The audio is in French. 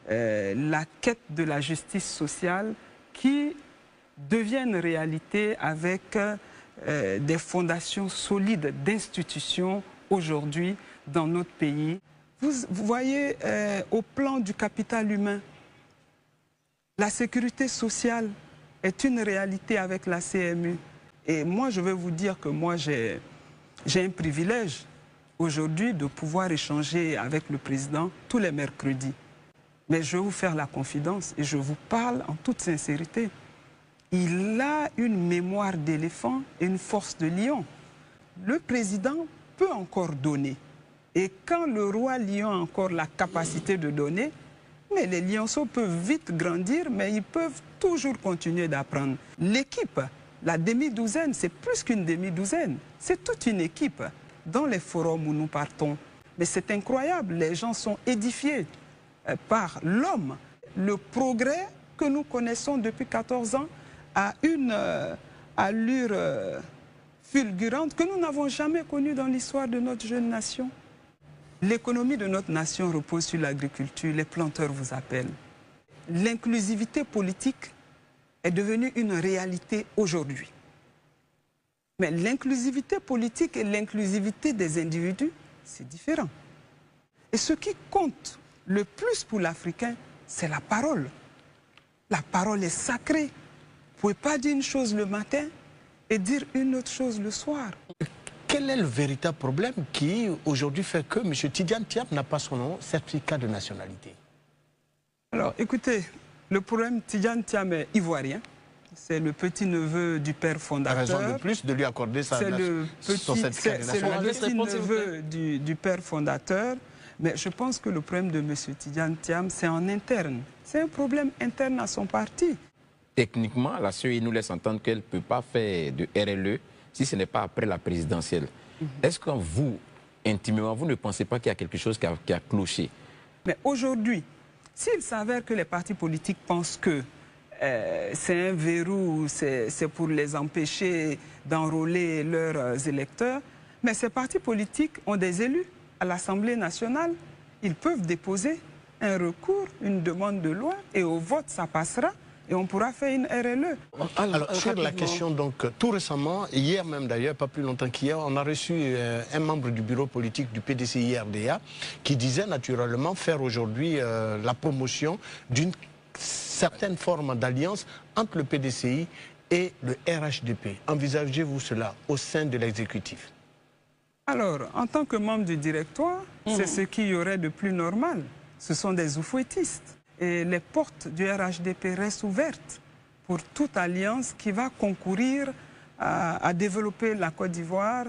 la quête de la justice sociale qui devient une réalité avec des fondations solides d'institutions aujourd'hui dans notre pays. Vous voyez, au plan du capital humain, la sécurité sociale est une réalité avec la CMU. Et moi, je vais vous dire que moi, j'ai un privilège aujourd'hui de pouvoir échanger avec le président tous les mercredis. Mais je vais vous faire la confidence et je vous parle en toute sincérité. Il a une mémoire d'éléphant et une force de lion. Le président peut encore donner. Et quand le roi lion a encore la capacité de donner, mais les lionceaux peuvent vite grandir, mais ils peuvent toujours continuer d'apprendre. L'équipe, la demi-douzaine, c'est plus qu'une demi-douzaine. C'est toute une équipe dans les forums où nous partons. Mais c'est incroyable, les gens sont édifiés par l'homme. Le progrès que nous connaissons depuis 14 ans a une allure fulgurante que nous n'avons jamais connue dans l'histoire de notre jeune nation. L'économie de notre nation repose sur l'agriculture, les planteurs vous appellent. L'inclusivité politique est devenue une réalité aujourd'hui. Mais l'inclusivité politique et l'inclusivité des individus, c'est différent. Et ce qui compte le plus pour l'Africain, c'est la parole. La parole est sacrée. Vous ne pouvez pas dire une chose le matin et dire une autre chose le soir. Quel est le véritable problème qui aujourd'hui fait que M. Tidjane Thiam n'a pas son certificat de nationalité? Alors écoutez, le problème, Tidjane Thiam est ivoirien. C'est le petit-neveu du père fondateur. Raison de plus de lui accorder son certificat de nationalité. C'est le petit-neveu du père fondateur. Mais je pense que le problème de M. Tidjane Thiam, c'est en interne. C'est un problème interne à son parti. Techniquement, la CEI nous laisse entendre qu'elle ne peut pas faire de RLE si ce n'est pas après la présidentielle. Est-ce que vous, intimement, vous ne pensez pas qu'il y a quelque chose qui a cloché? Mais aujourd'hui, s'il s'avère que les partis politiques pensent que c'est un verrou, c'est pour les empêcher d'enrôler leurs électeurs, mais ces partis politiques ont des élus à l'Assemblée nationale. Ils peuvent déposer un recours, une demande de loi, et au vote, ça passera. Et on pourra faire une RLE. Alors, sur la question, donc, tout récemment, hier même d'ailleurs, pas plus longtemps qu'hier, on a reçu un membre du bureau politique du PDCI-RDA qui disait naturellement faire aujourd'hui la promotion d'une certaine forme d'alliance entre le PDCI et le RHDP. Envisagez-vous cela au sein de l'exécutif? Alors, en tant que membre du directoire, c'est ce qu'il y aurait de plus normal. Ce sont des oufouettistes. Et les portes du RHDP restent ouvertes pour toute alliance qui va concourir à développer la Côte d'Ivoire